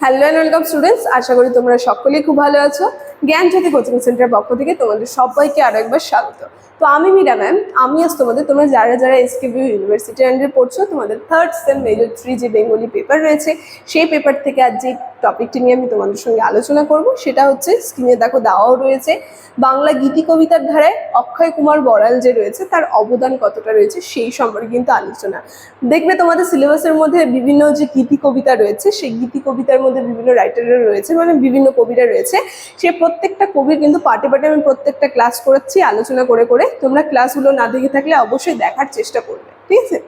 Hello and welcome students, আশা করি তোমরা সকলেই খুব ভালো আছো। জ্ঞানজ্যোতি কোচিং সেন্টারের পক্ষ থেকে তোমাদের সবাইকে আরো একবার স্বাগত। তো আমি মীরা ম্যাম, আমি আজ তোমরা যারা এসকেবিউ ইউনিভার্সিটি আন্ডারে পড়ছো, তোমাদের থার্ড সেম মেজর 3 যে বেঙ্গলি পেপার রয়েছে, সেই পেপার থেকে আজ যে টপিকটি নিয়ে আমি তোমাদের সঙ্গে আলোচনা করব সেটা হচ্ছে, স্ক্রিনে দেখো দেওয়াও রয়েছে, বাংলা গীতি কবিতার ধারায় অক্ষয় কুমার বড়াল যে রয়েছে তার অবদান কতটা রয়েছে সেই সম্পর্কে কিন্তু আলোচনা। দেখবে তোমাদের সিলেবাসের মধ্যে বিভিন্ন যে গীতি কবিতা রয়েছে, সেই গীতি কবিতার মধ্যে বিভিন্ন রাইটাররা রয়েছে, মানে বিভিন্ন কবিরা রয়েছে। সেই প্রত্যেকটা কবির কিন্তু পার্টে পার্টে আমি প্রত্যেকটা ক্লাস করাচ্ছি আলোচনা করে করে। তোমরা ক্লাসগুলো না দেখে থাকলে অবশ্যই দেখার চেষ্টা করবে, ঠিক আছে?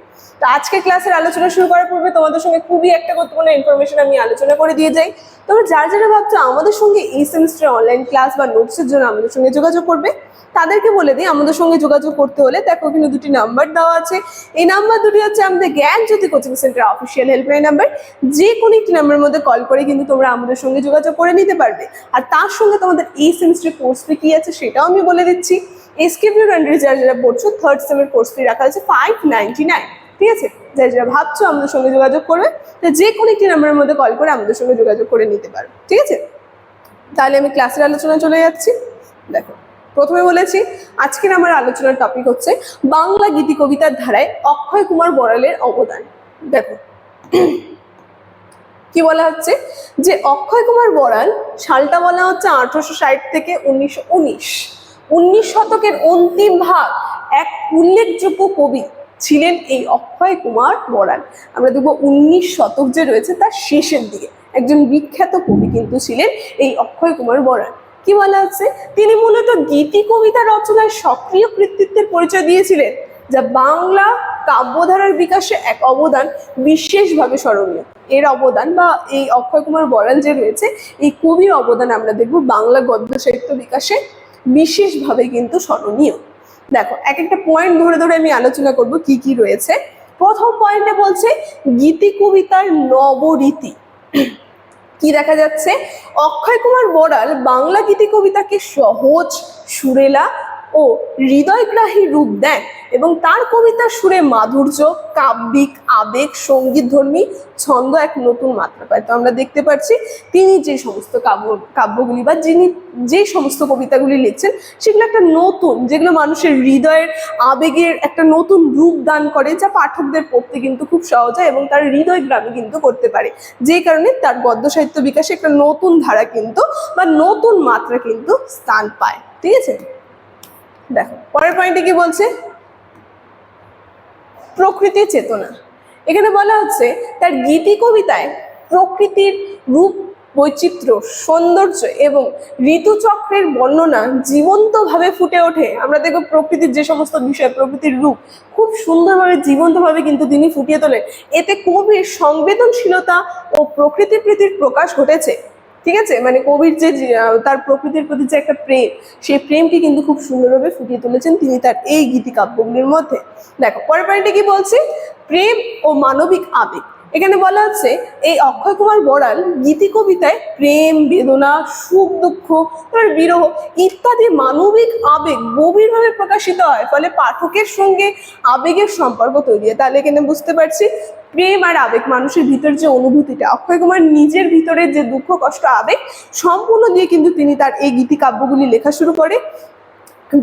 তো আজকে ক্লাসের আলোচনা শুরু করার পূর্বে তোমাদের সঙ্গে খুবই একটা গুরুত্বপূর্ণ ইনফরমেশন আমি আলোচনা করে দিয়ে যাই। তোমরা যারা ভাবছো আমাদের সঙ্গে এই সেমিস্টার অনলাইন ক্লাস বা নোটসের জন্য আমাদের সঙ্গে যোগাযোগ করবে, তাদেরকে বলে দিই আমাদের সঙ্গে যোগাযোগ করতে হলে দেখো কিন্তু দুটি নাম্বার দেওয়া আছে। এই নাম্বার দুটি হচ্ছে আমাদের Gyanjyoti coaching centre official helpline number. যে কোনো একটি নাম্বারের মধ্যে কল করে কিন্তু তোমরা আমাদের সঙ্গে যোগাযোগ করে নিতে পারবে। আর তার সঙ্গে তোমাদের এই সেমিস্টারের কোর্স ফি কি আছে সেটাও আমি বলে দিচ্ছি। এসকেবিউ আন্ডারে যারা পড়ছো, থার্ড সেমের কোর্স ফি রাখা হয়েছে 599, ঠিক আছে? যারা ভাবছো আমাদের সঙ্গে যোগাযোগ করবে, যে কোনো একটি নাম্বারের মধ্যে কল করে আমাদের সঙ্গে যোগাযোগ করে নিতে পারবে, ঠিক আছে? তাহলে আমি ক্লাসের আলোচনা চলে যাচ্ছি। দেখো, প্রথমে বলেছি আজকের আমার আলোচনার টপিক হচ্ছে বাংলা গীতি কবিতার ধারায় অক্ষয় কুমার বড়ালের অবদান। দেখো কি বলা হচ্ছে, যে অক্ষয় কুমার বড়াল সালটা বলা হচ্ছে 1860 থেকে 1919। 19 শতকের অন্তিম ভাগ এক উল্লেখযোগ্য কবি ছিলেন এই অক্ষয় কুমার বড়াল। আমরা দেখবো 19 শতক যে রয়েছে তার শেষের দিকে একজন বিখ্যাত কবি কিন্তু ছিলেন এই অক্ষয় কুমার বড়াল। কি বলা হচ্ছে, তিনি মূলত গীতি কবিতা রচনায় সক্রিয় কৃতিত্বের পরিচয় দিয়েছিলেন, যা বাংলা কাব্যধারার বিকাশে এক অবদান বিশেষভাবে স্মরণীয়। এর অবদান বা এই অক্ষয় কুমার বড়াল যে রয়েছে এই কবির অবদান আমরা দেখব বাংলা গদ্য সাহিত্য বিকাশে বিশেষভাবে কিন্তু স্মরণীয়। দেখো এক একটা পয়েন্ট ধরে ধরে আমি আলোচনা করব কি কি রয়েছে। প্রথম পয়েন্টে বলছে গীতি কবিতার নবরীতি। কি দেখা যাচ্ছে, অক্ষয় কুমার বড়াল বাংলা গীতি কবিতাকে সহজ, সুরেলা ও হৃদয়গ্রাহী রূপ দেন এবং তার কবিতার সুরে মাধুর্য, কাব্যিক আবেগ, সঙ্গীতধর্মী ছন্দ এক নতুন মাত্রা পায়। তো আমরা দেখতে পাচ্ছি তিনি যে সমস্ত কাব্যগুলি বা যিনি যে সমস্ত কবিতাগুলি লিখছেন সেগুলো একটা নতুন, যেগুলো মানুষের হৃদয়ের আবেগের একটা নতুন রূপ দান করে, যা পাঠকদের পড়তে কিন্তু খুব সহজ হয় এবং তার হৃদয়গ্রামী কিন্তু করতে পারে। যে কারণে তার গদ্য সাহিত্য বিকাশে একটা নতুন ধারা কিন্তু বা নতুন মাত্রা কিন্তু স্থান পায়, ঠিক আছে? দেখো পরের পয়েন্টে কি বলছে, প্রকৃতির চেতনা। এখানে বলা হচ্ছে তার গীতি কবিতায় প্রকৃতির রূপ, বৈচিত্র্য, সৌন্দর্য এবং ঋতুচক্রের বর্ণনা জীবন্তভাবে ফুটে ওঠে। আমরা দেখব প্রকৃতির যে সমস্ত বিষয়, প্রকৃতির রূপ খুব সুন্দরভাবে জীবন্তভাবে কিন্তু তিনি ফুটিয়ে তোলেন। এতে কবির সংবেদনশীলতা ও প্রকৃতির প্রীতির প্রকাশ ঘটেছে, ঠিক আছে? মানে কবির যে তার প্রকৃতির প্রতি যে একটা প্রেম, সেই প্রেমকে কিন্তু খুব সুন্দরভাবে ফুটিয়ে তুলেছেন তিনি তার এই গীতি কাব্যগুলির মধ্যে। দেখো পরের পয়েন্টে কি বলছে, প্রেম ও মানবিক আবেগ। এখানে বলা হচ্ছে এই অক্ষয় কুমার বড়াল গীতি কবিতায় প্রেম, বেদনা, সুখ, দুঃখ, বিরহ ইত্যাদি মানবিক আবেগ গভীরভাবে প্রকাশিত হয়, ফলে পাঠকের সঙ্গে আবেগের সম্পর্ক তৈরি হয়। তাহলে এখানে বুঝতে পারছি প্রেম আর আবেগ, মানুষের ভিতর যে অনুভূতিটা, অক্ষয় কুমার নিজের ভিতরে যে দুঃখ, কষ্ট, আবেগ সম্পূর্ণ দিয়ে কিন্তু তিনি তার এই গীতি কাব্যগুলি লেখা শুরু করে,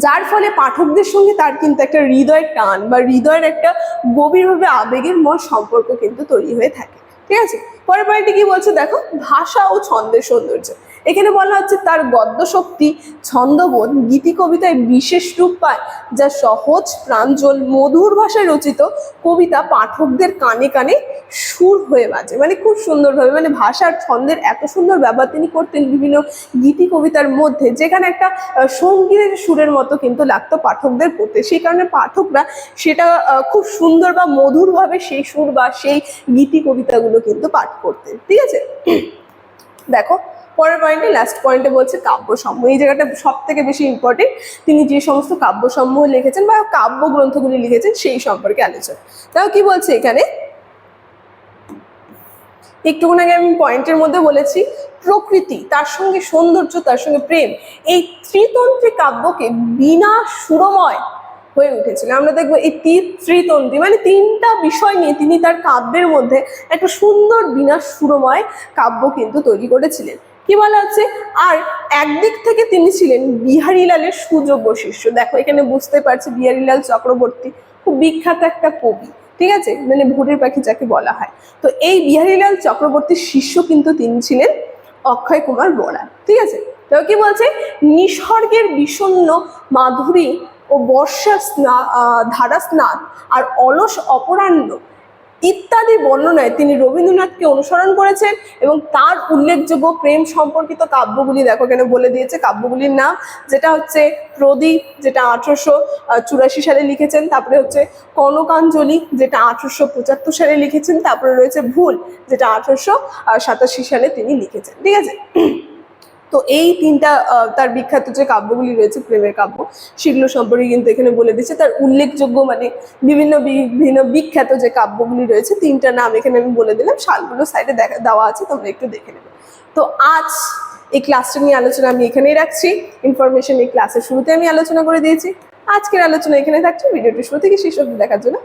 যার ফলে পাঠকদের সঙ্গে তার কিন্তু একটা হৃদয়ের টান বা হৃদয়ের একটা গভীরভাবে আবেগের ময় সম্পর্ক কিন্তু তৈরি হয়ে থাকে, ঠিক আছে? পরের পয়েন্টে কি বলছে দেখো, ভাষা ও ছন্দের সৌন্দর্য। এখানে বলা হচ্ছে তার গদ্য শক্তি, ছন্দবোধ গীতি কবিতায় বিশেষ রূপ পায়, যা সহজ, প্রাঞ্জল, মধুর ভাষায় রচিত কবিতা পাঠকদের কানে কানে সুর হয়ে বাজে। মানে খুব সুন্দরভাবে, মানে ভাষার ছন্দের এত সুন্দর ব্যবহার তিনি করতেন বিভিন্ন গীতি কবিতার মধ্যে, যেখানে একটা সঙ্গীতের সুরের মতো কিন্তু লাগতো পাঠকদের পড়তে। সেই কারণে পাঠকরা সেটা খুব সুন্দর বা মধুরভাবে সেই সুর বা সেই গীতি কবিতাগুলো কিন্তু পাঠ করতেন, ঠিক আছে? দেখো পরের পয়েন্টে, লাস্ট পয়েন্টে বলছে কাব্যসমূহ। এই জায়গাটা সব থেকে বেশি ইম্পর্টেন্ট। তিনি যে সমস্ত কাব্যসমূহ লিখেছেন বা কাব্য গ্রন্থগুলি লিখেছেন সেই সম্পর্কে আলোচনা। তাও কি বলছে এখানে, একটুক্ষণ আগে আমি পয়েন্টের মধ্যে বলেছি প্রকৃতি, তার সঙ্গে সৌন্দর্য, তার সঙ্গে প্রেম, এই ত্রিতন্ত্রী কাব্যকে বিনা সুরময় হয়ে উঠেছিল। আমরা দেখবো এই ত্রিতন্ত্রী মানে তিনটা বিষয় নিয়ে তিনি তার কাব্যের মধ্যে একটা সুন্দর বিনাশ সুরময় কাব্য কিন্তু তৈরি করেছিলেন। কি বলা হচ্ছে, আর একদিক থেকে তিনি ছিলেন বিহারীলালের সুযোগ্য শিষ্য। দেখো এখানে বুঝতে পারছি বিহারীলাল চক্রবর্তী খুব বিখ্যাত একটা কবি, ঠিক আছে, মানে ভোরের পাখি যাকে বলা হয়। তো এই বিহারীলাল চক্রবর্তীর শিষ্য কিন্তু তিনি ছিলেন অক্ষয় কুমার বরা, ঠিক আছে। তো কি বলছে, নিসর্গের বিষণ্ণ মাধুরী ও বর্ষার ধারা স্নান আর অলস অপরাহ্ন ইত্যাদি বর্ণনায় তিনি রবীন্দ্রনাথকে অনুসরণ করেছেন এবং তার উল্লেখযোগ্য প্রেম সম্পর্কিত কাব্যগুলি দেখো এখানে বলে দিয়েছে কাব্যগুলির নাম, যেটা হচ্ছে প্রদীপ, যেটা 1884 সালে লিখেছেন, তারপরে হচ্ছে কনকাঞ্জলি, যেটা 1875 সালে লিখেছেন, তারপরে রয়েছে ভুল, যেটা 1887 সালে তিনি লিখেছেন, ঠিক আছে। তো এই তিনটা তার বিখ্যাত যে কাব্যগুলি রয়েছে প্রেমের কাব্য, সেগুলো সম্পর্কে কিন্তু এখানে বলে দিচ্ছে। তার উল্লেখযোগ্য মানে বিভিন্ন বিভিন্ন বিখ্যাত যে কাব্যগুলি রয়েছে তিনটা নাম এখানে আমি বলে দিলাম, সালগুলো সাইডে দেওয়া আছে, তোমরা একটু দেখে নেবে। তো আজ এই ক্লাসটা নিয়ে আলোচনা আমি এখানেই রাখছি। ইনফরমেশন এই ক্লাসের শুরুতে আমি আলোচনা করে দিয়েছি। আজকের আলোচনা এখানে থাকছে। ভিডিওটি শুরু থেকে শেষ অবধি দেখার জন্য